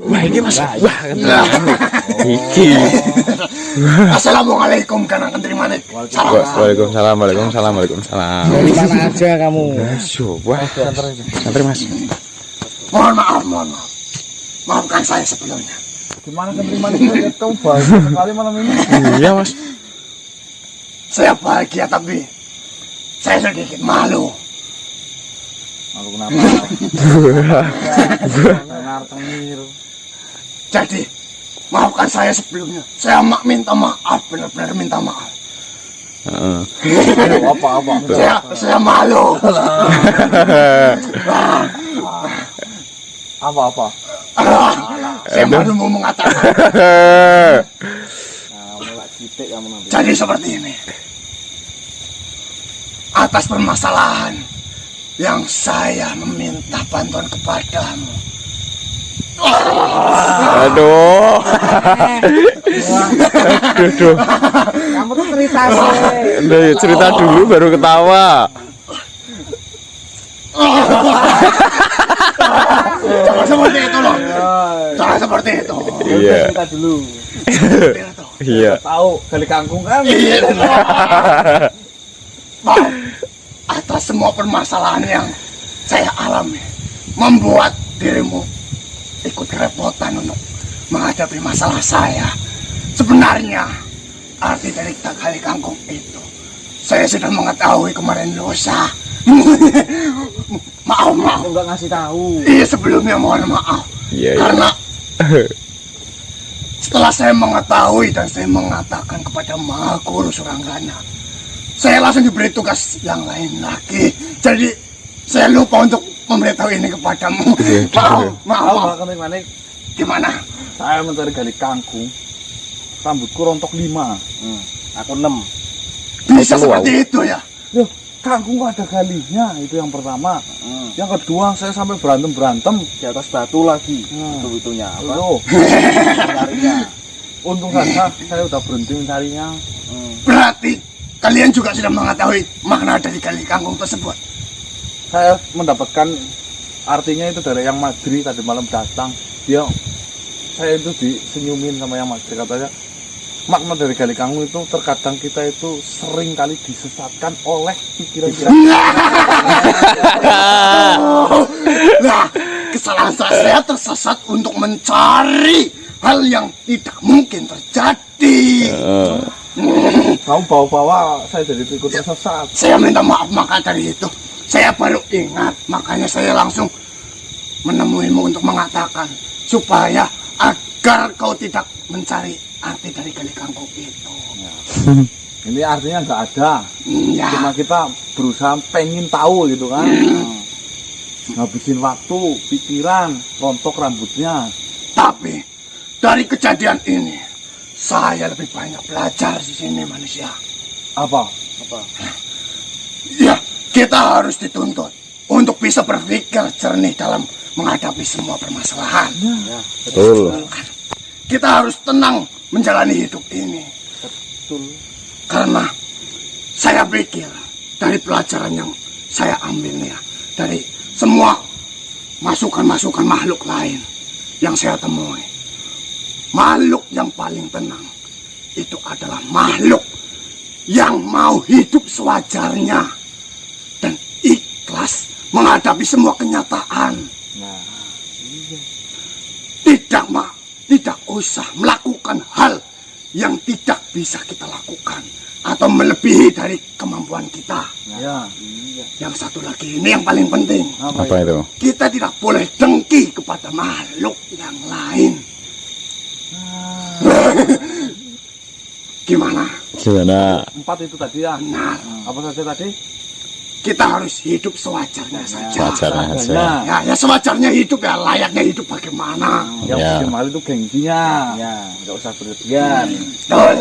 Wah ini mas, wah iki. Assalamualaikum Kanang Kentri Manik. Waalaikumsalam, waalaikumsalam. Dari mana aja kamu? Wah, santri mas. Mohon maaf. Maafkan saya sebelumnya. Gimana Kentri Manik? Kamu bahagia sekali malam ini. Iya mas. Saya bahagia tapi saya sedikit malu. Malu kenapa? Ngartengir. Jadi maafkan saya sebelumnya. Saya minta maaf, benar-benar minta maaf. Apa? Saya malu. Apa? Saya malu mau mengatakan. Jadi seperti ini. Atas permasalahan yang saya meminta bantuan kepadamu. Aduh. Kamu tuh cerita sih. Cerita dulu baru ketawa. Jangan seperti itu loh. Jangan seperti itu. Iya. Cerita dulu. Iya. Tahu kali kangkung kan? Iya. Maaf atas semua permasalahan yang saya alami, membuat dirimu ikut kerepotan untuk menghadapi masalah saya. Sebenarnya arti dari kali kangkung itu saya sudah mengetahui kemarin lusa. Maaf. Enggak ngasih tahu. Iya sebelumnya mohon maaf. Iya. Karena setelah saya mengetahui dan saya mengatakan kepada Maha Guru Suranggana, saya langsung diberi tugas yang lain lagi. Jadi saya lupa untuk memberitahu ini kepadamu. Maaf. Kentri Manik. Gimana? Saya mencari gali kangkung. Rambutku rontok 5. Aku 6. Bisa seperti itu ya? Loh, kangkung kok ada galinya, itu yang pertama. Yang kedua, saya sampai berantem di atas batu lagi. Itu-itunya apa? Mencarinya. Untung saja saya udah berhenti mencarinya. Berarti kalian juga sudah mengetahui makna dari kali kangkung tersebut. Saya mendapatkan artinya itu dari yang Madri tadi malam datang. Saya itu disenyumin sama yang Madri, katanya makna dari gali kangkung itu terkadang kita itu sering kali disesatkan oleh pikiran-pikiran. Nah, kesalahan saya tersesat untuk mencari hal yang tidak mungkin terjadi. Kamu bawa-bawa saya jadi ikut tersesat. Saya minta maaf maka dari itu. Saya baru ingat, makanya saya langsung menemuimu untuk mengatakan supaya agar kau tidak mencari arti dari gali kangkung itu. Ini artinya nggak ada. Ya. Cuma kita berusaha pengen tahu gitu kan. Ngabisin waktu, pikiran, rontok rambutnya. Tapi dari kejadian ini saya lebih banyak belajar di sini manusia. Apa? Ya, kita harus dituntut untuk bisa berpikir jernih dalam menghadapi semua permasalahan. Betul. Kita harus tenang menjalani hidup ini. Betul. Karena saya pikir dari pelajaran yang saya ambil nih ya, dari semua masukan-masukan makhluk lain yang saya temui, makhluk yang paling tenang itu adalah makhluk yang mau hidup sewajarnya dan ikhlas menghadapi semua kenyataan. Tidak usah melakukan hal yang tidak bisa kita lakukan atau melebihi dari kemampuan kita. Yang satu lagi ini yang paling penting. Apa itu? Kita tidak boleh dengki kepada makhluk yang lain. Gimana? 4 itu tadi ya. Nah, Apa saja tadi? kita harus hidup sewajarnya saja. Wajarnya saja. Ya sewajarnya hidup ya, layaknya hidup bagaimana. Yang Ya. bikin malu itu gengsinya. Nggak usah berlebihan. Betul.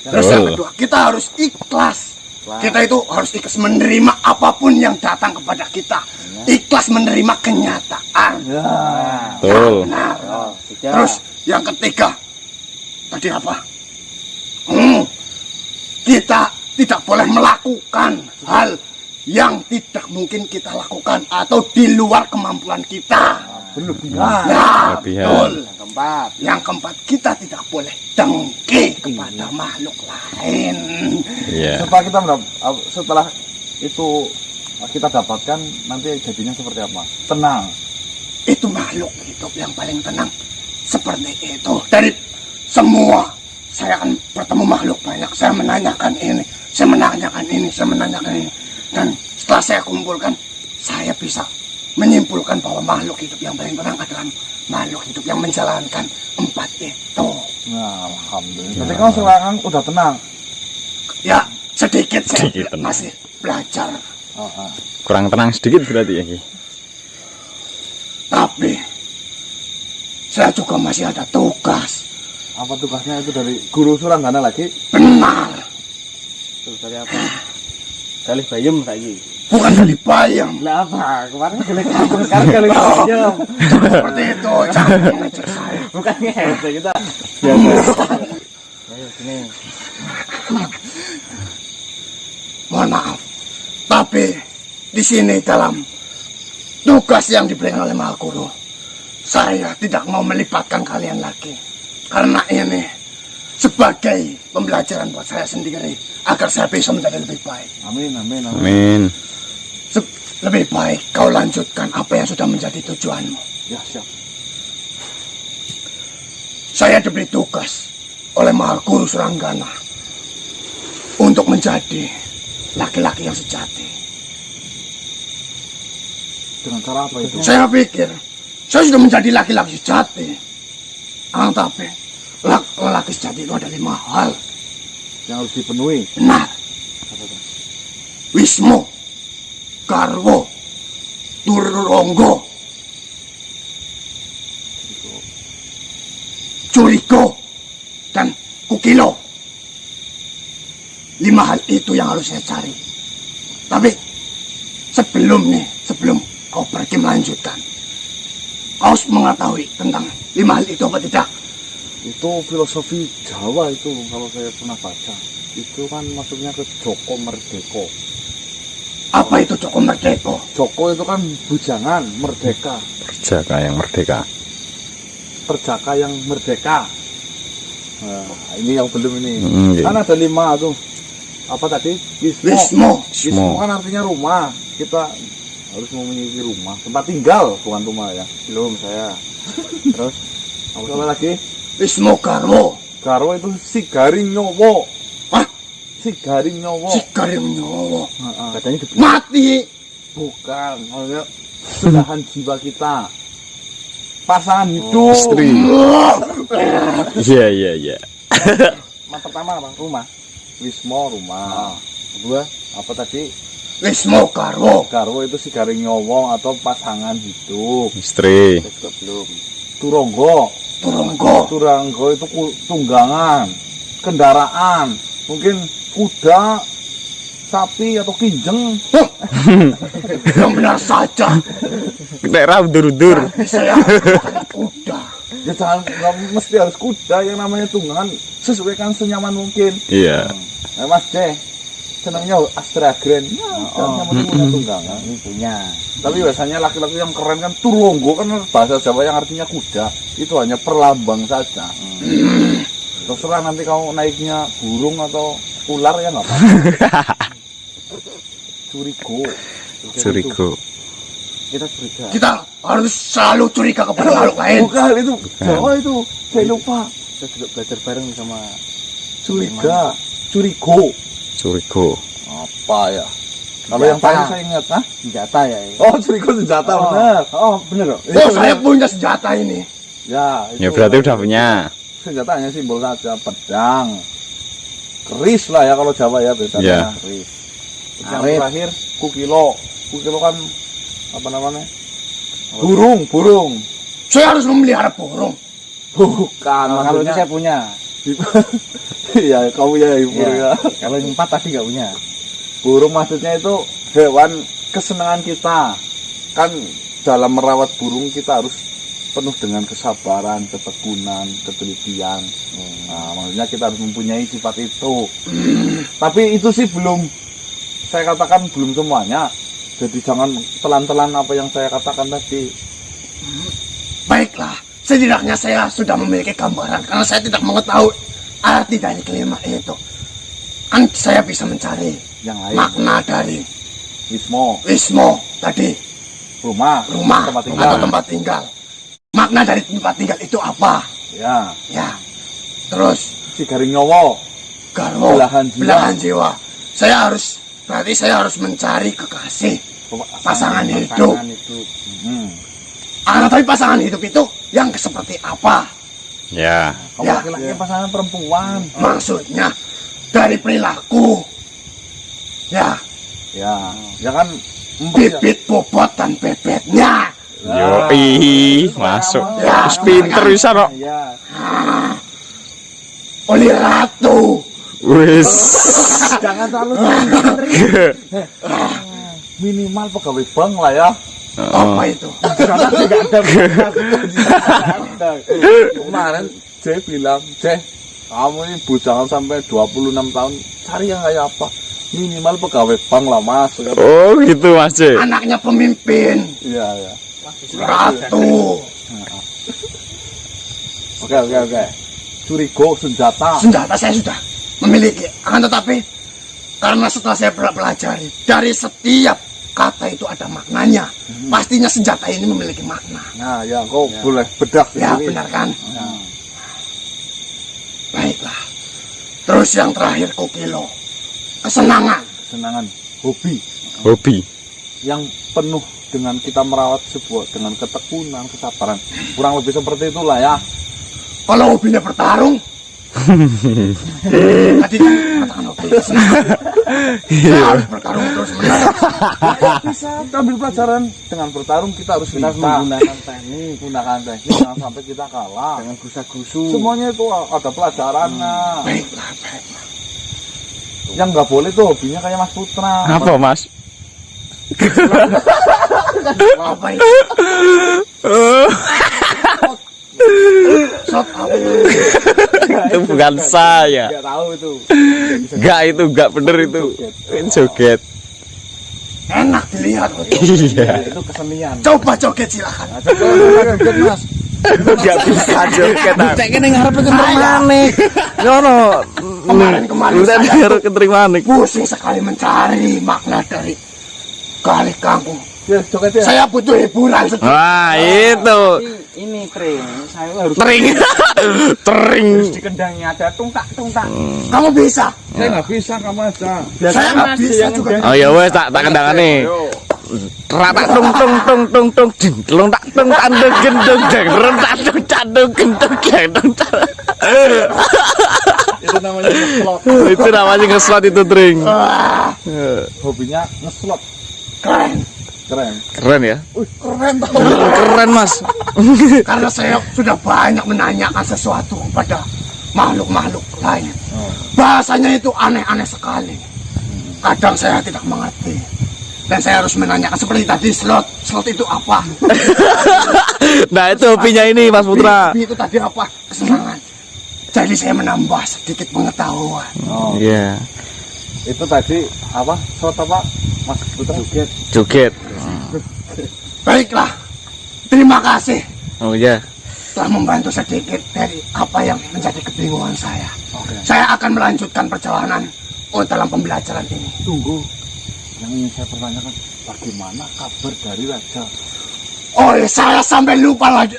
Terus yang Betul. kedua, kita harus ikhlas. Kita itu harus ikhlas menerima apapun yang datang kepada kita. Ikhlas menerima kenyataan. Betul. Benar. Terus yang ketiga, tadi apa? Kita tidak boleh melakukan hal yang tidak mungkin kita lakukan atau di luar kemampuan kita. berlebihan. Nah, Kelebihan. betul. Keempat. Yang keempat, kita tidak boleh dengki kepada makhluk lain. Iya. Setelah itu kita dapatkan, nanti jadinya seperti apa? Tenang. Itu makhluk hidup yang paling tenang. Seperti itu. Dari semua, saya akan bertemu makhluk banyak. Saya menanyakan ini, saya menanyakan ini, saya menanyakan ini. Dan setelah saya kumpulkan, saya bisa menyimpulkan bahwa makhluk hidup yang paling tenang adalah makhluk hidup yang menjalankan 4 itu. Nah, alhamdulillah. Tapi kalau sekarang udah tenang. Ya, sedikit saya Sedikit tenang. masih belajar. Kurang tenang sedikit berarti ya Ki. Tapi saya juga masih ada tugas. Apa tugasnya itu dari guru Suranggana lagi? Benar, Terus dari apa? Kali bayem lagi. bukan kali bayang. Lah apa? Kemarin kali kampung, sekarang kali bayem. Seperti itu, jangan mengecek saya. Bukan ngece kita. Ayo sini. Mohon maaf, tapi di sini dalam tugas yang diberikan oleh Maha Guru, saya tidak mau melibatkan kalian lagi. Karena ini sebagai pembelajaran buat saya sendiri, agar saya bisa menjadi lebih baik. Amin, amin, amin. Amin. Lebih baik kau lanjutkan apa yang sudah menjadi tujuanmu. Ya, siap. Saya diberi tugas oleh Maha Guru Suranggana untuk menjadi laki-laki yang sejati. Dengan cara apa itu? Saya pikir saya sudah menjadi laki-laki sejati. Tapi laki sejati itu ada 5 hal. Yang harus dipenuhi. Benar. Wismo, Garwo, Turonggo, Curigo, dan Kukilo. 5 hal itu yang harus saya cari. Tapi sebelum kau pergi melanjutkan, kau harus mengetahui tentang 5 hal itu apa tidak? Itu filosofi Jawa itu kalau saya pernah baca. Itu kan masuknya ke Joko Merdeko. Apa itu Joko Merdeko? Joko itu kan bujangan, merdeka. Perjaka yang merdeka. Perjaka yang merdeka. Nah, ini yang belum ini. Iya. Kan ada 5 tuh. Apa tadi? Wismo. Wismo kan artinya rumah. Kita harus memiliki rumah, tempat tinggal, bukan rumah ya. Belum saya. Terus Apa lagi? Wismo Garwo. Garwo itu sigaring nyowo. Hah? Sigaring nyowo. Sigaring nyowo. katanya di Mati. Bukan, maksudnya belahan jiwa kita. Pasangan hidup. Istri. Iya, iya. pertama apa? Rumah. Wismo rumah. Kedua apa tadi? Wismo Garwo. Garwo itu sigaring nyowo atau pasangan hidup. Istri. Saya juga belum. Turonggo. Turonggo. Turonggo itu tunggangan, kendaraan, mungkin kuda, sapi atau kinjeng. Yang benar saja. Daerah udur-udur. Saya bukan kuda. Ya jangan, nggak mesti harus kuda, yang namanya tunggangan sesuaikan senyaman mungkin. Iya. Nah, Mas C, senangnya Astra Grand. Ya, nyaman punya tunggangan. Ini punya. Tapi biasanya laki-laki yang keren kan turonggo, kan bahasa Jawa yang artinya kuda. Itu hanya perlambang saja. Terserah nanti kamu naiknya burung atau ular ya nggak apa-apa. Curigo. Curigo. Kita curiga. Kita harus selalu curiga kepada makhluk lain. Bukan itu Jawa itu. Saya lupa. Saya juga belajar bareng sama Curiga. Curigo. Curigo. Apa ya? Kalau yang paling saya ingat, hah? senjata ya. Oh, curigo senjata, benar. Oh, bener loh. Oh, saya punya senjata ini. Ya, Ya berarti udah punya. senjata hanya simbol saja, pedang. Keris lah ya kalau Jawa ya biasanya. Ya. Keris. Yang Arit. terakhir kukilo. Kukilo kan apa namanya? Burung. Saya harus memelihara burung. Bukan, Kalau ini maksudnya. saya punya. Iya, kamu ya ibu ya. Kalau yang 4 tadi nggak punya. Burung maksudnya itu hewan kesenangan kita. Kan dalam merawat burung kita harus penuh dengan kesabaran, ketekunan, ketelitian. Nah, maksudnya kita harus mempunyai sifat itu. Tapi itu sih belum, saya katakan belum semuanya. Jadi jangan telan-telan apa yang saya katakan tadi. Baiklah, setidaknya saya sudah memiliki gambaran karena saya tidak mengetahui arti dari kelima itu. Kan saya bisa mencari Yang lain. makna dari Wismo tadi, rumah tempat tinggal. atau tempat tinggal. Makna dari tempat tinggal itu apa? Ya, Ya. Terus si garing nyowo. garwo, Belahan jiwa. belahan jiwa. Berarti saya harus mencari kekasih, pasangan hidup. itu. Tapi pasangan hidup itu yang seperti apa? Ya. Kamu Ya. laki-laki pasangan perempuan. Maksudnya dari perilaku, ya, Ya kan bibit, bobot, dan bebetnya. Yoi, masuk. Ya, Terus pinter bisa no. Ya, Oleh ratu. Wis. jangan terlalu minimal pegawai bank lah ya. Apa itu? Karena tidak ada. Kemarin Jay bilang, kamu ini bujangan sampai 26 tahun, cari yang kayak apa? Minimal pegawai bank lah mas. Oh gitu Mas C. Anaknya pemimpin, Iya. ratu. Oke. Curigo senjata. Senjata saya sudah memiliki. Akan tetapi, karena setelah saya pelajari, dari setiap kata itu ada maknanya. Pastinya senjata ini memiliki makna. Nah ya, kau boleh bedak Ya, sendiri. benar kan? Ya. Baiklah. Terus yang terakhir, Kokilo. Kesenangan. Kesenangan, hobi Hobi. yang penuh dengan kita merawat sebuah dengan ketekunan, kesabaran. Kurang lebih seperti itulah ya. Kalau hobinya bertarung, tadi kan katakan hobi kesenangan. Saya harus bertarung terus menerus. Bisa kita ambil pelajaran dengan bertarung kita harus Kita menggunakan teknik, menggunakan teknik jangan sampai kita kalah. jangan gusa-gusu. Semuanya itu ada pelajarannya. Baiklah. Yang nggak boleh tuh hobinya kayak Mas Putra. Apa Mas? Apa itu? Shot apa? Itu bukan saya. Nggak tahu itu. Enggak bener itu. Joget. Enak dilihat. Iya. Itu kesenian. Coba joget silakan. Joget Mas. Enggak bisa joget. Cek kene ngarep kentreng maneh. Ngono. Kemarin Udah saya biar ketering manik. pusing sekali mencari makna dari kali kampung. Ya, joget ya. Saya butuh hiburan sedikit. Wah, itu. Ini tring, saya harus Tering. Tering. dikendangnya ada tungtak. Kamu bisa? Saya nggak bisa, kamu aja. Saya nggak bisa juga. Oh ya wes tak kendangane. Rata tung tung tung tung tung ding telung tak tung tandung gendung deng rentak tung tandung gendung gendung. Itu namanya ngeslot. Itu namanya ngeslot itu tring. Wah, Hobinya ngeslot. keren. Keren. Keren ya? Keren tau. Keren Mas. Karena saya sudah banyak menanyakan sesuatu kepada makhluk-makhluk lain. Bahasanya itu aneh-aneh sekali. Kadang saya tidak mengerti. Dan saya harus menanyakan seperti tadi slot itu apa? Nah itu hobinya ini Mas Putra. Bi itu tadi apa? Kesenangan. Jadi saya menambah sedikit pengetahuan. Oh, Iya. itu tadi apa? Slot apa? Mas Putra joget. Joget. Baiklah. Terima kasih Oh iya. telah membantu sedikit dari apa yang menjadi kebingungan saya. Oke. Saya akan melanjutkan perjalanan dalam pembelajaran ini. Tunggu. Yang ingin saya pertanyakan, bagaimana kabar dari Raja? Oh, saya sampai lupa lagi.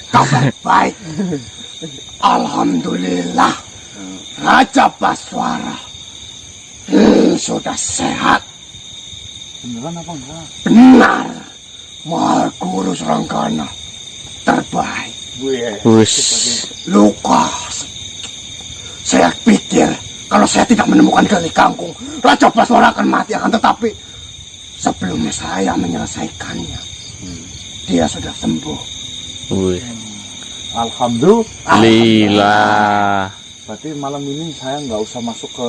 Kabar baik. Alhamdulillah. Raja Baswara sudah sehat. Beneran apa enggak? Benar. Mahaguru Ranggana terbaik. Wus. Lukas. Saya pikir kalau saya tidak menemukan gali kangkung, Raja Baswara akan mati. Akan tetapi sebelum saya menyelesaikannya, dia sudah sembuh. Wih. Alhamdulillah. Berarti malam ini saya nggak usah masuk ke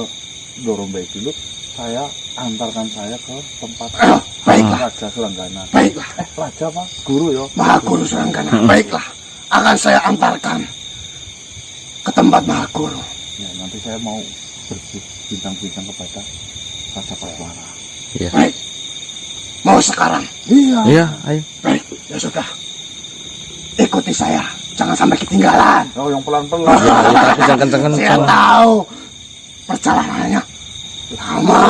Dorombai dulu. Saya antarkan saya ke tempat Baiklah. Raja Suranggana. Baiklah. Raja apa? Guru ya? Mahaguru Suranggana. Baiklah. Akan saya antarkan ke tempat Mahaguru. Ya, nanti saya mau berbincang-bincang kepada Raja Baswara. Iya. Baik. Mau sekarang? Iya, ayo. Baik, ya sudah. Ikuti saya, jangan sampai ketinggalan. Oh, yang pelan-pelan. Tapi jangan kenceng-kenceng. Saya tahu perjalanannya lama.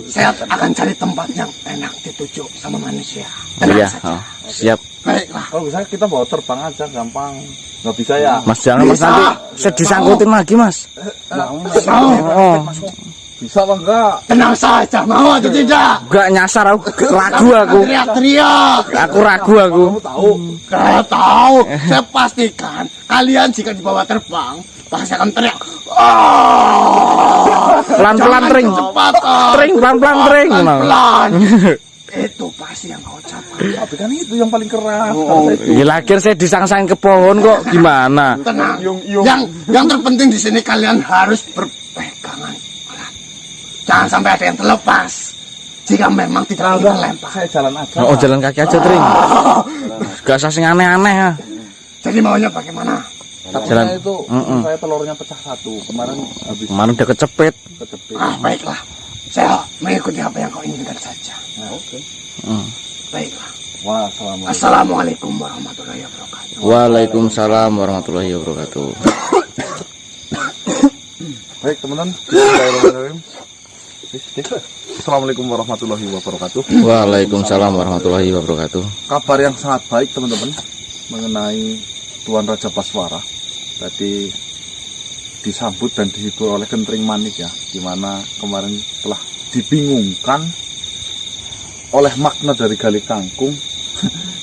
Saya akan cari tempat yang enak dituju sama manusia. Tenang Iya, saja. oh, siap. Baiklah. Kalau bisa kita bawa terbang aja, gampang. Nggak bisa ya? Mas jangan Mas, Bisa. nanti saya disangkutin lagi Mas. Mau? Oh, Bisa apa enggak? Tenang saja, mau atau tidak? gak nyasar aku, ragu aku. Teriak-teriak. Aku ragu aku. Kamu tahu? Saya tahu, saya pastikan kalian jika dibawa terbang pasti akan teriak. Oh, Pelan-pelan, jangan Tring. kecepatan. Tring, pelan-pelan, Tring. Pelan-pelan. Itu pasti yang kau capai. Tapi kan itu yang paling keras. Gila, akhir saya disang-sangin ke pohon kok. Gimana? Tenang. Yung. Yang terpenting di sini kalian harus berpegangan erat. Jangan sampai ada yang terlepas. Jika memang tidak ingin terlempar. Saya jalan aja. Oh, jalan kaki aja, Tring. Gak usah sing aneh-aneh ya. Jadi maunya bagaimana? Jalan. Takutnya itu saya telurnya pecah satu. Kemarin habis Kemarin udah kecepit. kecepit. Baiklah. Saya mengikuti apa yang kau inginkan saja. Oke. Baiklah. Wah, Assalamualaikum warahmatullahi wabarakatuh. Waalaikumsalam warahmatullahi wabarakatuh. Baik, teman-teman. Bismillahirrahmanirrahim. Assalamualaikum warahmatullahi wabarakatuh. Waalaikumsalam warahmatullahi wabarakatuh. Kabar yang sangat baik, teman-teman, mengenai Tuan Raja Baswara. Tadi disambut dan dihibur oleh Kentring Manik ya, dimana kemarin telah dibingungkan oleh makna dari Gali Kangkung.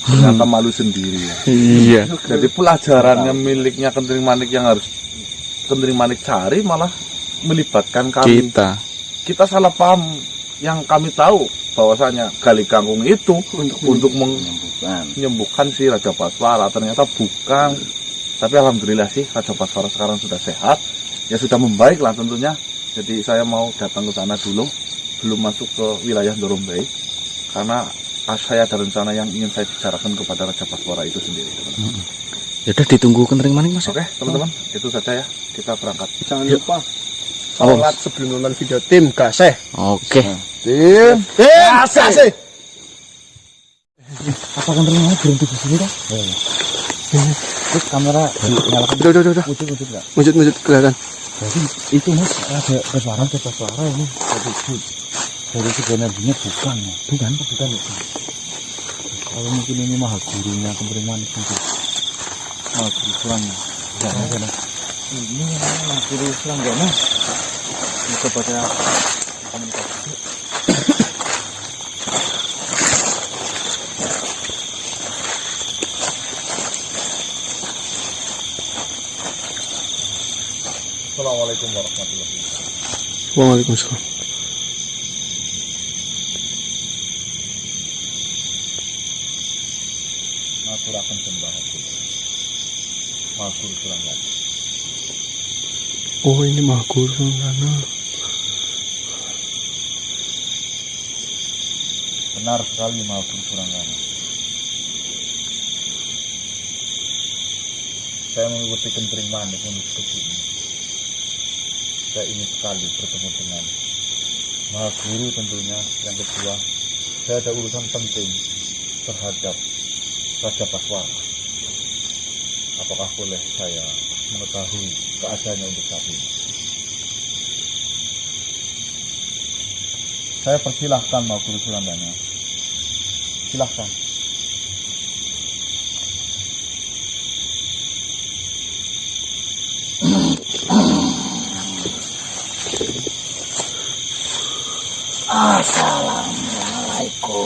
Ternyata malu sendiri ya. Iya. Jadi pelajarannya miliknya Kentring Manik yang harus Kentring Manik cari malah melibatkan kami. Kita salah paham. Yang kami tahu bahwasanya Gali Kangkung itu untuk menyembuhkan si Raja Baswara, ternyata bukan. Tapi alhamdulillah sih Raja Baswara sekarang sudah sehat, ya sudah membaik lah tentunya. Jadi saya mau datang ke sana dulu, belum masuk ke wilayah Dorombei, karena saya ada rencana yang ingin saya bicarakan kepada Raja Baswara itu sendiri. Ya udah ditunggu Kentring Manik Mas. Oke, teman-teman, itu saja ya, kita berangkat. Jangan lupa Apa, sholat sebelum nonton video tim gaseh. Oke. Tim. Gaseh. Apa Kentring Manik berhenti di sini dah? Terus kamera dinyalakan. Udah. Wujud enggak? Mujud kelihatan. Jadi itu Mas ada suara ini. Dari segi energinya bukan ya? Bukan. Kalau mungkin ini mahal gurunya Kentring Manik mungkin. Mahal guru Islamnya. Jangan. Ini mahal guru Islam enggak Mas? Bisa baca komunikasi. Assalamualaikum warahmatullahi wabarakatuh. Waalaikumsalam. Ngaturaken sembah Magur Suranggana. Oh, ini Magur Suranggana. Benar sekali Magur Suranggana. Saya mengikuti Kentring Manik menuju ke sini. Saya ingin sekali bertemu dengan Maha Guru tentunya. Yang kedua, saya ada urusan penting terhadap Raja Baswara. Apakah boleh saya mengetahui keadaannya untuk saat ini? Saya persilahkan Maha Guru Suranggana. Silahkan. Assalamualaikum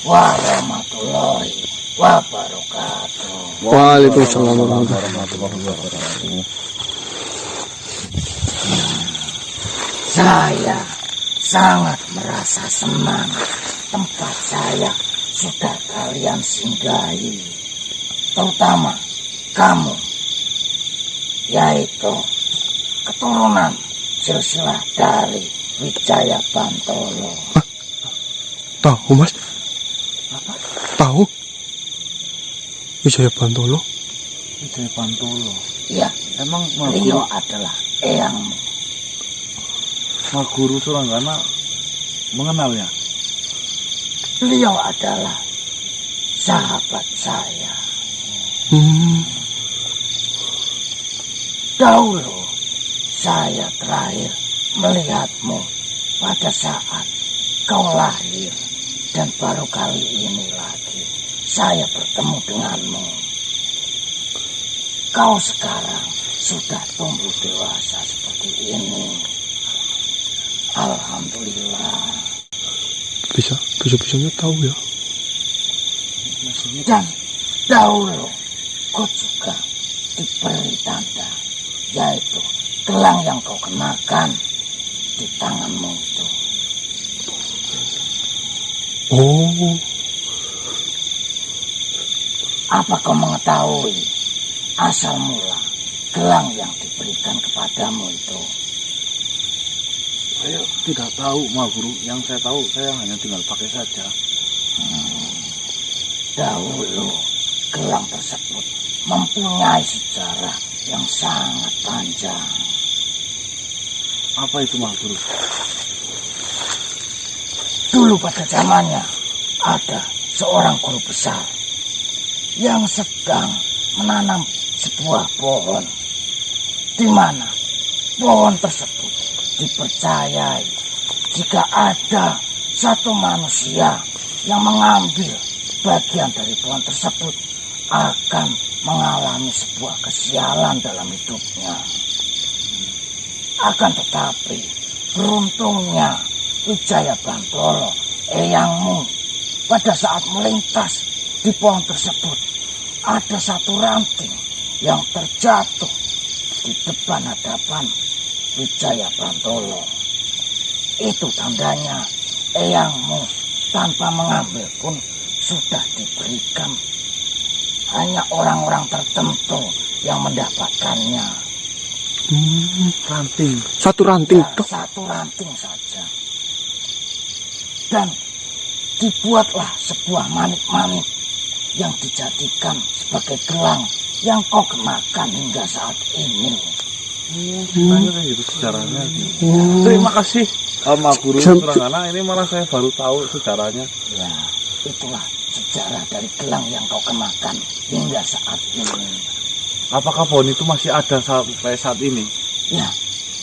warahmatullahi wabarakatuh. Waalaikumsalam warahmatullahi wabarakatuh. Saya sangat merasa senang tempat saya sudah kalian singgahi, terutama kamu, yaitu keturunan silsilah dari Wijaya Bantolo. Tahu Mas? Apa? Tahu? Wijaya Bantolo? Wijaya Bantolo. Iya, Emang beliau adalah eyangmu. Maha Guru Suranggana mengenalnya? Beliau adalah sahabat saya. Dahulu saya terakhir melihatmu pada saat kau lahir, dan baru kali ini lagi saya bertemu denganmu. Kau sekarang sudah tumbuh dewasa seperti ini. Alhamdulillah. Bisa-bisanya tahu ya. Dan dahulu kau juga diberi tanda, yaitu gelang yang kau kenakan di tanganmu itu. Oh, Apa kau mengetahui asal mula gelang yang diberikan kepadamu itu? Saya tidak tahu, Ma Guru. Yang saya tahu, saya hanya tinggal pakai saja. Dahulu gelang tersebut mempunyai sejarah yang sangat panjang. Apa itu, Ma Guru? Dulu pada zamannya ada seorang guru besar yang sedang menanam sebuah pohon, di mana pohon tersebut dipercayai jika ada satu manusia yang mengambil bagian dari pohon tersebut akan mengalami sebuah kesialan dalam hidupnya. Akan tetapi beruntungnya Wijaya Bantolo, eyangmu, pada saat melintas di pohon tersebut ada satu ranting yang terjatuh di depan hadapan Wijaya Bantolo. Itu tandanya eyangmu tanpa mengambil pun sudah diberikan. Hanya orang-orang tertentu yang mendapatkannya. Ranting. satu ranting Ya, toh. satu ranting saja. Dan dibuatlah sebuah manik-manik yang dijadikan sebagai gelang yang kau kenakan hingga saat ini. Tanya kayak gitu sejarahnya. Terima kasih, Ma Guru Surangana. Ini malah saya baru tahu sejarahnya. Ya, itulah sejarah dari gelang yang kau kenakan hingga saat ini. Apakah pohon itu masih ada sampai saat ini? Ya,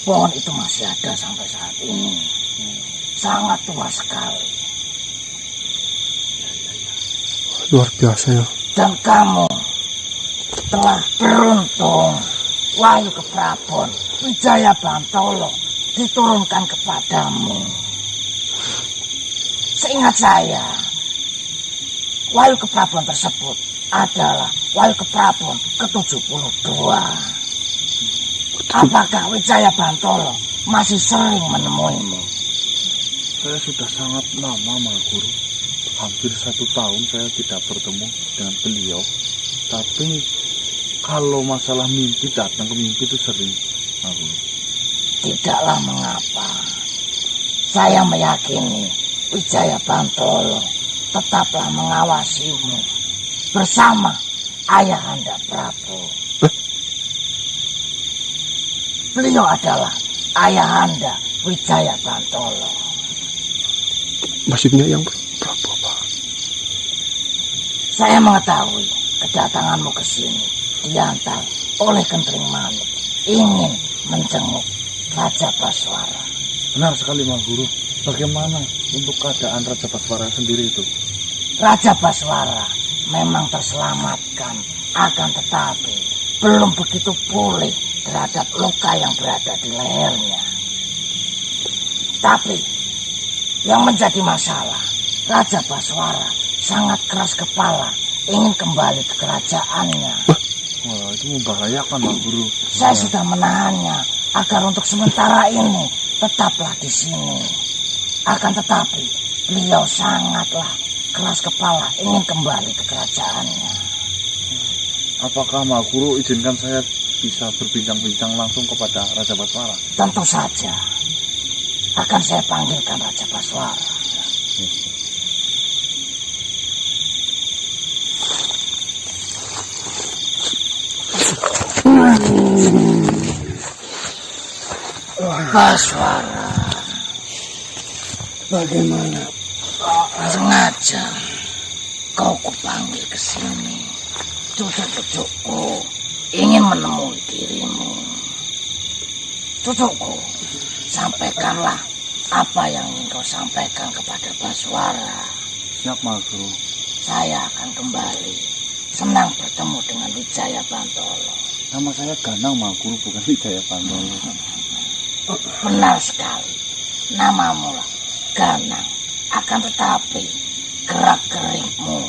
pohon itu masih ada sampai saat ini. Sangat tua sekali. Luar biasa ya. Dan kamu telah beruntung. Wahyu Keprabon Wijaya Bantolo diturunkan kepadamu. Seingat saya, Wahyu Keprabon tersebut adalah Wahyu Keprabon ke-72. Apakah Wijaya Bantolo masih sering menemuimu? Saya sudah sangat lama, Ma Guru. Hampir 1 tahun saya tidak bertemu dengan beliau. Tapi kalau masalah mimpi, datang ke mimpi itu sering, Ma Guru. Tidaklah mengapa. Saya meyakini Wijaya Bantolo tetaplah mengawasimu bersama Ayahanda Prabu. Beliau adalah Ayahanda Wijaya Bantolo. Maksudnya yang berapa, Pak? Saya mengetahui kedatanganmu ke sini diantar oleh Kentring Manik ingin menjenguk Raja Baswara. Benar sekali, Ma Guru. Bagaimana untuk keadaan Raja Baswara sendiri itu? Raja Baswara memang terselamatkan, akan tetapi belum begitu pulih terhadap luka yang berada di lehernya. Tapi yang menjadi masalah, Raja Baswara sangat keras kepala ingin kembali ke kerajaannya. Wah, itu membahayakan, Ma Guru. Saya sudah menahannya agar untuk sementara ini tetaplah di sini. Akan tetapi beliau sangatlah keras kepala ingin kembali ke kerajaannya. Apakah Ma Guru izinkan saya bisa berbincang-bincang langsung kepada Raja Baswara? Tentu saja akan saya panggilkan Raja Baswara. Baswara, Bagaimana? Sengat. saja kau kupanggil ke sini. Cucu-cucuku ingin menemui dirimu. Cucuku, sampaikanlah apa yang ingin kau sampaikan kepada Baswara. Siap, Mak Guru. Saya akan kembali. Senang bertemu dengan Wijaya Bantolo. Nama saya Ganang, Mak Guru, bukan Wijaya Bantolo. Benar sekali. Namamu lah Ganang. Akan tetapi gerak-gerikmu,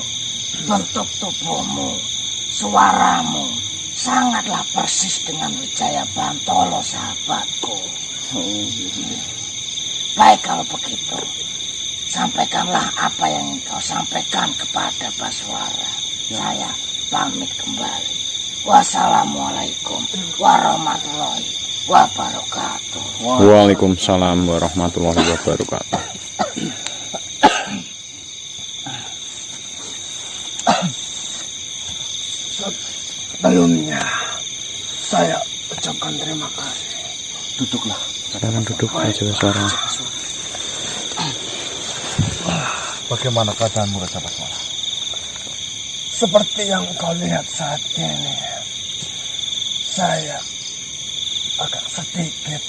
bentuk tubuhmu, suaramu sangatlah persis dengan Wijaya Bantolo, sahabatku. Baik kalau begitu, sampaikanlah apa yang kau sampaikan kepada Baswara. Saya pamit kembali. Wassalamualaikum warahmatullahi wabarakatuh. Waalaikumsalam warahmatullahi wabarakatuh. Sebelumnya saya ucapkan terima kasih. Duduklah. Jangan duduk aja, Baswara. Bagaimana keadaanmu, Raja Baswara? Seperti yang kau lihat saat ini, saya agak sedikit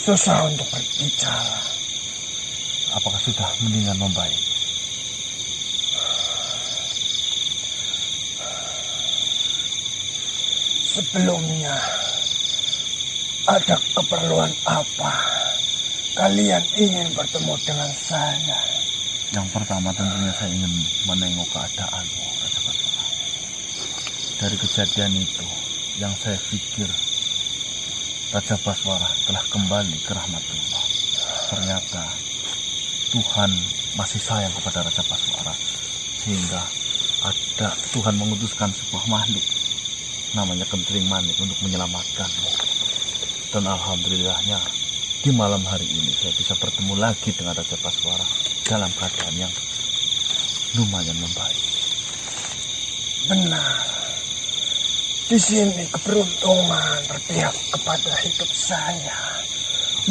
susah untuk berbicara. Apakah sudah mendingan membaik? Sebelumnya, ada keperluan apa kalian ingin bertemu dengan saya? Yang pertama tentunya saya ingin menengok keadaanmu, Raja Baswara. Dari kejadian itu, yang saya pikir Raja Baswara telah kembali ke rahmatullah. Ternyata Tuhan masih sayang kepada Raja Baswara, sehingga ada Tuhan mengutuskan sebuah makhluk namanya Kentring Manik untuk menyelamatkanmu. Dan alhamdulillahnya di malam hari ini saya bisa bertemu lagi dengan Raja Baswara dalam keadaan yang lumayan membaik. Benar. Di sini keberuntungan berpihak kepada hidup saya.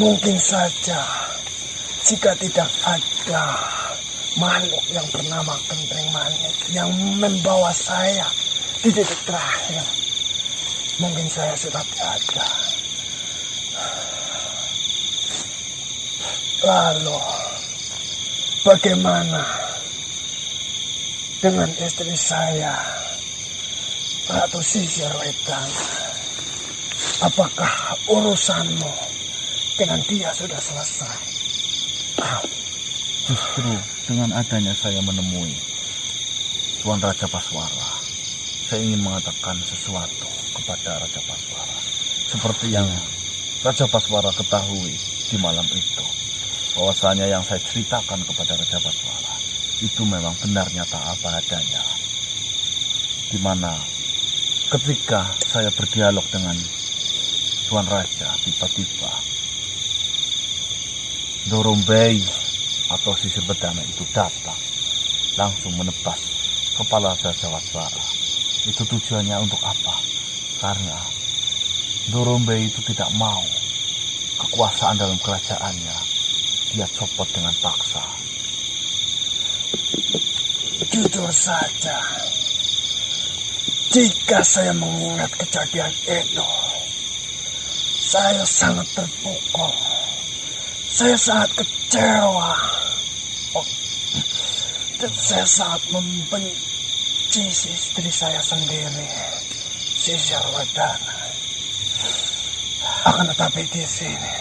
Mungkin saja jika tidak ada makhluk yang bernama Kentring Manik yang membawa saya di titik terakhir, mungkin saya sudah tiada. Lalu, bagaimana dengan istri saya, Ratu Sisir Wedana? Apakah urusanmu dengan dia sudah selesai? Justru dengan adanya saya menemui Tuan Raja Baswara, saya ingin mengatakan sesuatu kepada Raja Baswara. Seperti yang Raja Baswara ketahui di malam itu, bahwasanya yang saya ceritakan kepada Raja Baswara itu memang benar nyata apa adanya. Dimana ketika saya berdialog dengan Tuan Raja, tiba-tiba Dorombei atau Sisir Wedana itu datang, langsung menebas kepala Raja Baswara. Itu tujuannya untuk apa? Karena Dorombei itu tidak mau kekuasaan dalam kerajaannya dia copot dengan paksa. Jujur saja, jika saya mengingat kejadian itu, saya sangat terpukul. Saya sangat kecewa. Dan saya sangat membenci istri saya sendiri, Sisir Wedana. Akan tetapi di sini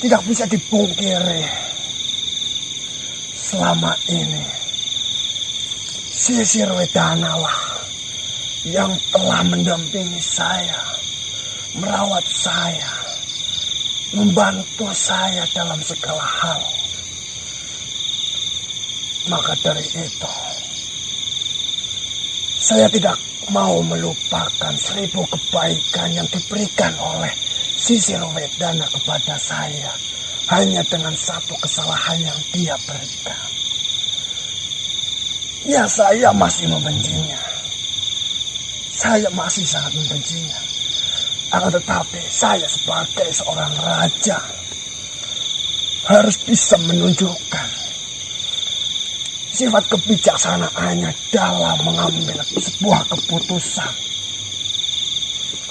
tidak bisa dipungkiri, selama ini Sisir Wedana lah yang telah mendampingi saya, merawat saya, membantu saya dalam segala hal. Maka dari itu, saya tidak mau melupakan 1000 kebaikan yang diberikan oleh Sisir Wedana kepada saya hanya dengan satu kesalahan yang dia berikan. Ya, saya masih membencinya. Saya masih sangat membencinya. Akan tetapi saya sebagai seorang raja, harus bisa menunjukkan sifat kebijaksanaannya dalam mengambil sebuah keputusan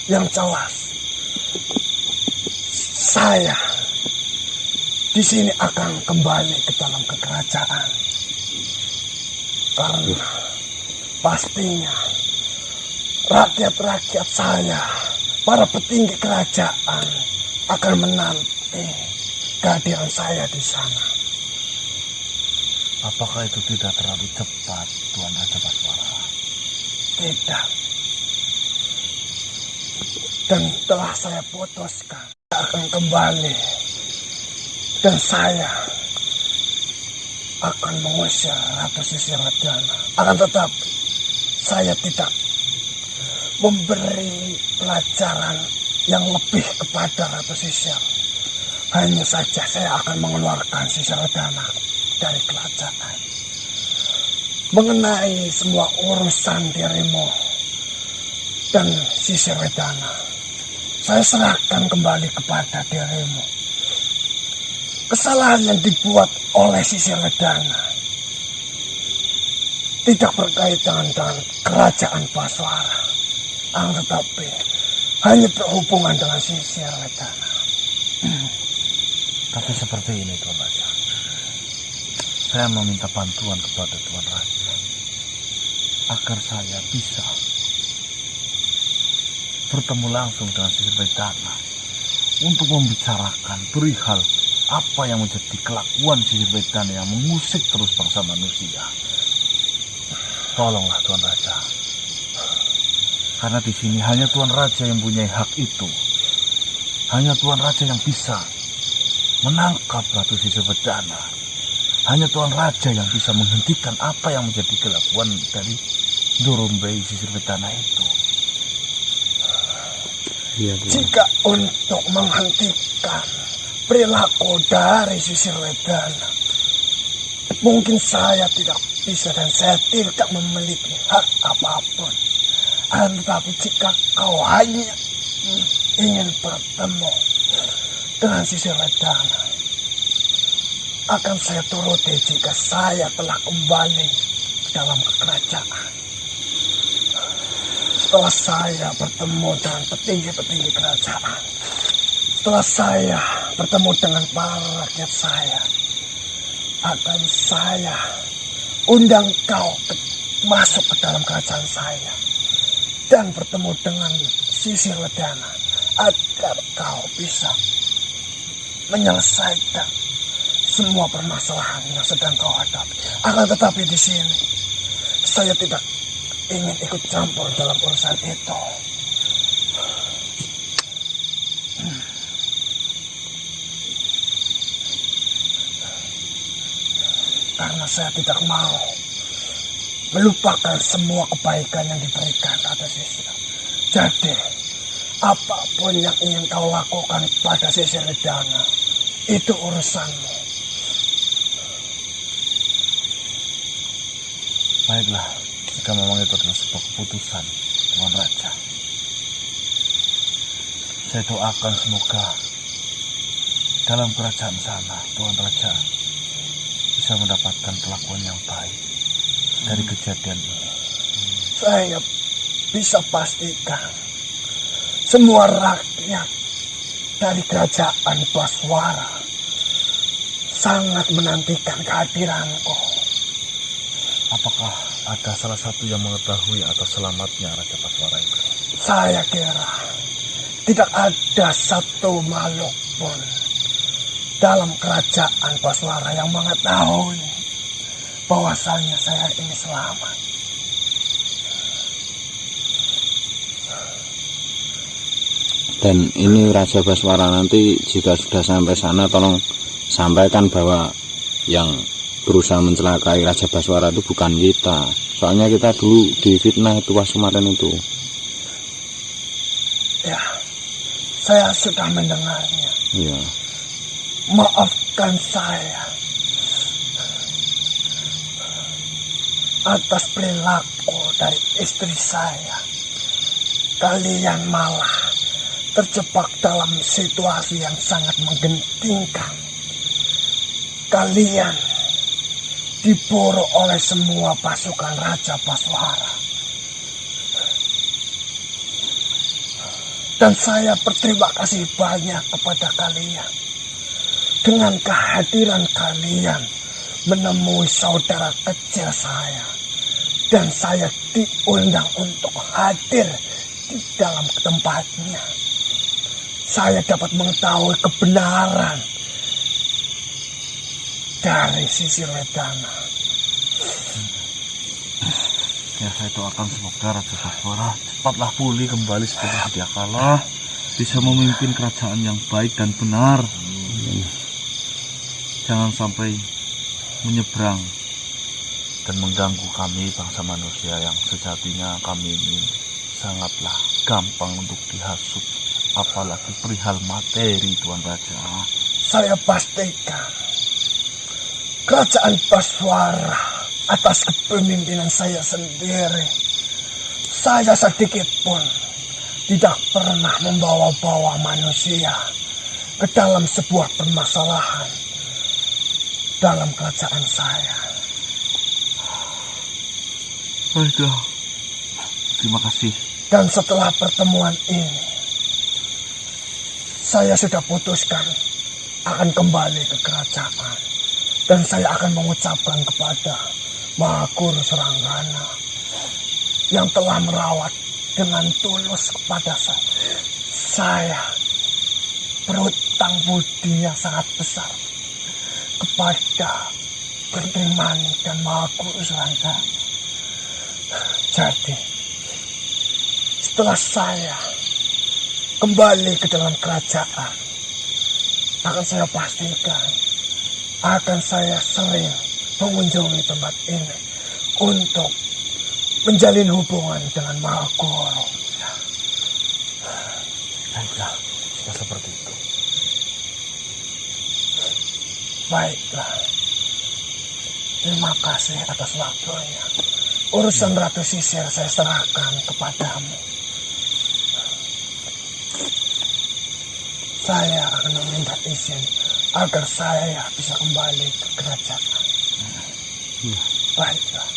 yang jelas. Saya di sini akan kembali ke dalam kerajaan karena pastinya rakyat-rakyat saya, para petinggi kerajaan akan menanti kehadiran saya di sana. Apakah itu tidak terlalu cepat, Tuan Raja Baswara? Tidak. Dan telah saya putuskan, saya akan kembali. Dan saya akan mengusir Ratu Sisiradana. Akan tetapi, saya tidak memberi pelajaran yang lebih kepada Ratu Sisir. Hanya saja saya akan mengeluarkan Sisiradana dari kerajaan. Mengenai semua urusan dirimu dan Sisiradana, saya serahkan kembali kepada dirimu. Kesalahan yang dibuat oleh Sisiradana tidak berkaitan dengan kerajaan Baswara, tetapi hanya berhubungan dengan Sisiradana. Tapi seperti ini, Tuan Raja. Saya meminta bantuan kepada Tuan Raja agar saya bisa bertemu langsung dengan Sisiradana untuk membicarakan perihal apa yang menjadi kelakuan Sisiradana yang mengusik terus bangsa manusia. Tolonglah Tuan Raja, karena di sini hanya Tuan Raja yang punya hak itu. Hanya Tuan Raja yang bisa menangkap Ratu Sisiradana. Hanya Tuan Raja yang bisa menghentikan apa yang menjadi kelakuan dari Dorombei Sisiradana itu. Iya, Jika untuk menghentikan perilaku dari Sisiradana, mungkin saya tidak bisa dan saya tidak memiliki hak apapun. Tetapi jika kau hanya ingin bertemu dengan Sisiradana, akan saya turuti jika saya telah kembali dalam kerajaan. Setelah saya bertemu dengan petinggi-petinggi kerajaan, setelah saya bertemu dengan para rakyat saya, akan saya undang kau masuk ke dalam kerajaan saya dan bertemu dengan Sisiradana agar kau bisa menyelesaikan semua permasalahan yang sedang kau hadapi. Akan tetapi di sini saya tidak ingin ikut campur dalam urusan itu. Karena saya tidak mau melupakan semua kebaikan yang diberikan atas Sisir. Jadi, apapun yang ingin kau lakukan pada Sisiradana, itu urusanmu. Baiklah, jika memang itu adalah sebuah keputusan Tuan Raja, saya doakan semoga dalam kerajaan sana Tuan Raja bisa mendapatkan perlakuan yang baik dari kejadian ini. Saya bisa pastikan semua rakyat dari kerajaan Baswara sangat menantikan kehadiranku. Apakah ada salah satu yang mengetahui atas selamatnya Raja Baswara itu? Saya kira tidak ada satu makhluk pun dalam kerajaan Baswara yang mengetahui bahwasanya saya ini selamat. Dan ini Raja Baswara nanti jika sudah sampai sana tolong sampaikan bahwa yang berusaha mencelakai Raja Baswara itu bukan kita. Soalnya kita dulu difitnah itu pas kemarin itu. Ya, saya sudah mendengarnya. Iya. Maafkan saya atas perilaku dari istri saya. Kalian malah terjebak dalam situasi yang sangat menggentingkan. kalian diburu oleh semua pasukan Raja Baswara. Dan saya berterima kasih banyak kepada kalian. Dengan kehadiran kalian menemui saudara kecil saya. Dan saya diundang untuk hadir di dalam tempatnya. Saya dapat mengetahui kebenaran dari sisi Wedana. Ya, saya doakan semoga Raja Baswara cepatlah pulih kembali seperti sedia kala, bisa memimpin kerajaan yang baik dan benar. Jangan sampai menyeberang dan mengganggu kami bangsa manusia yang sejatinya kami ini sangatlah gampang untuk dihasut, apalagi perihal materi, Tuan Raja. Saya pastikan kerajaan Baswara atas kepemimpinan saya sendiri, saya sedikit pun tidak pernah membawa-bawa manusia ke dalam sebuah permasalahan dalam kerajaan saya. Baiklah, terima kasih. Dan setelah pertemuan ini, saya sudah putuskan akan kembali ke kerajaan. Dan saya akan mengucapkan kepada Mahaguru Suranggana yang telah merawat dengan tulus kepada saya. Saya berhutang budi yang sangat besar kepada Gentrimani dan Mahaguru Suranggana. Jadi, setelah saya kembali ke dalam kerajaan, akan saya pastikan akan saya sering mengunjungi tempat ini untuk menjalin hubungan dengan Mahaguru. Baiklah, jika seperti itu. Baiklah. Terima kasih atas waktunya. Urusan Ratu Sisir saya serahkan kepadamu. Saya akan meminta izin agar saya bisa kembali ke kerajaan. Baiklah.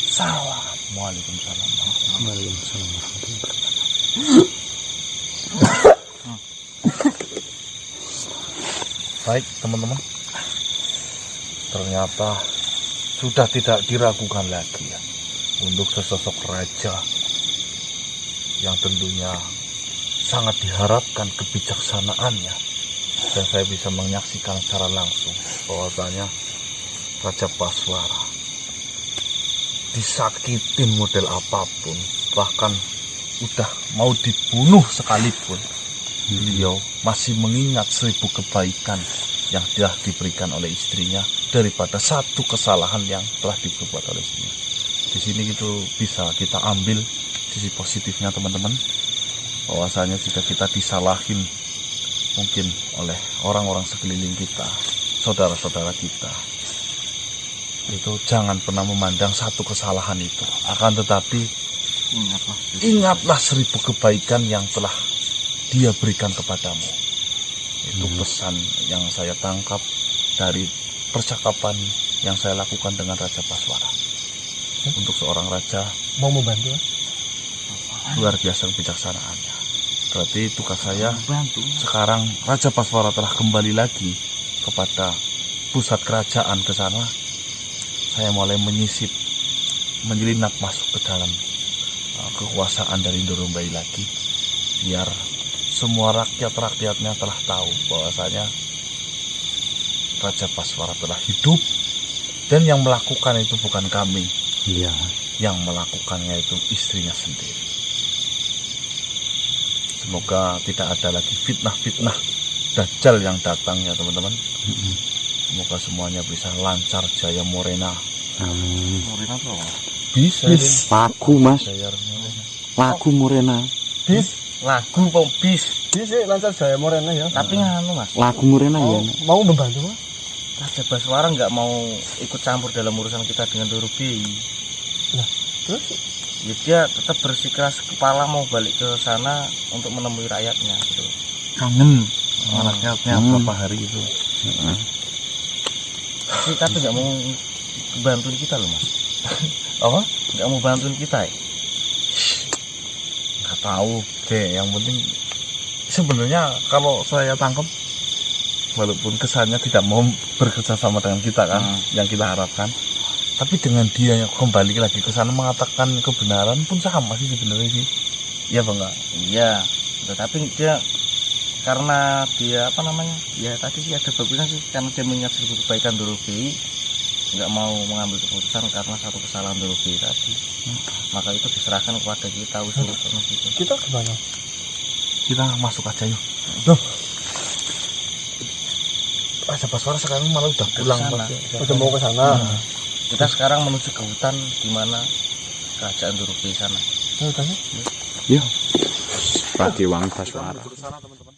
Salam. Waalaikumsalam. Waalaikumsalam warahmatullahi wabarakatuh. Baik, teman-teman. Ternyata sudah tidak diragukan lagi ya untuk sesosok raja yang tentunya sangat diharapkan kebijaksanaannya, dan saya bisa menyaksikan secara langsung bahwasanya Raja Baswara disakitin model apapun, bahkan udah mau dibunuh sekalipun, beliau masih mengingat 1000 kebaikan yang telah diberikan oleh istrinya daripada satu kesalahan yang telah diperbuat oleh istrinya. Di sini itu bisa kita ambil sisi positifnya, teman-teman, bahwasanya jika kita disalahin mungkin oleh orang-orang sekeliling kita, saudara-saudara kita, itu jangan pernah memandang satu kesalahan itu, akan tetapi ingatlah 1000 kebaikan yang telah dia berikan kepadamu. Itu pesan yang saya tangkap dari percakapan yang saya lakukan dengan Raja Baswara. Untuk seorang raja Mau membantu? luar biasa kebijaksanaannya. Berarti tugas saya sekarang Raja Baswara telah kembali lagi kepada pusat kerajaan ke sana. Saya mulai menyisip, menyelinap masuk ke dalam kekuasaan dari Ndorombai lagi, biar semua rakyat-rakyatnya telah tahu bahwasanya Raja Baswara telah hidup, dan yang melakukan itu bukan kami. Iya. Yang melakukannya itu istrinya sendiri. Semoga tidak ada lagi fitnah-fitnah Dajjal yang datang ya, teman-teman. Semoga semuanya bisa lancar jaya Morena. Amin. Morena apa? Bisa. Lagu mas, Jaya lagu Morena. Bis, lagu kok bis. Bisa lancar saya Morena ya. Tapi nganu mas, Lagu Morena ya. Mau membantu Mas? Raja Baswara nggak mau ikut campur dalam urusan kita dengan Ndorombai. Terus? Ya, dia tetap bersikeras kepala mau balik ke sana untuk menemui rakyatnya gitu. kangen rakyatnya berapa hari itu. Serikat nggak mau bantuin kita loh mas. Oh nggak mau bantuin kita ya? Nggak tahu deh, yang penting sebenarnya kalau saya tangkap, walaupun kesannya tidak mau bekerja sama dengan kita kan, yang kita harapkan, tapi dengan dia yang kembali lagi ke sana mengatakan kebenaran pun sama sih sebenarnya sih. Iya bang nggak? Iya, tetapi dia karena dia apa namanya? Ya tadi sih ada bagusnya sih, karena dia mengingat seribu kebaikan Dorofi, nggak mau mengambil keputusan karena satu kesalahan Dorofi tadi. Maka itu diserahkan kepada kita usul-usul gitu. Kita gimana? Kita masuk aja yuk. Raja Baswara sekarang malah udah pulang. Sana. Udah mau ke sana. Kita sekarang menuju ke hutan di mana kerajaan Dorofi sana. Ya, udah. Yo, Pragiwang Baswara. Sana teman-teman.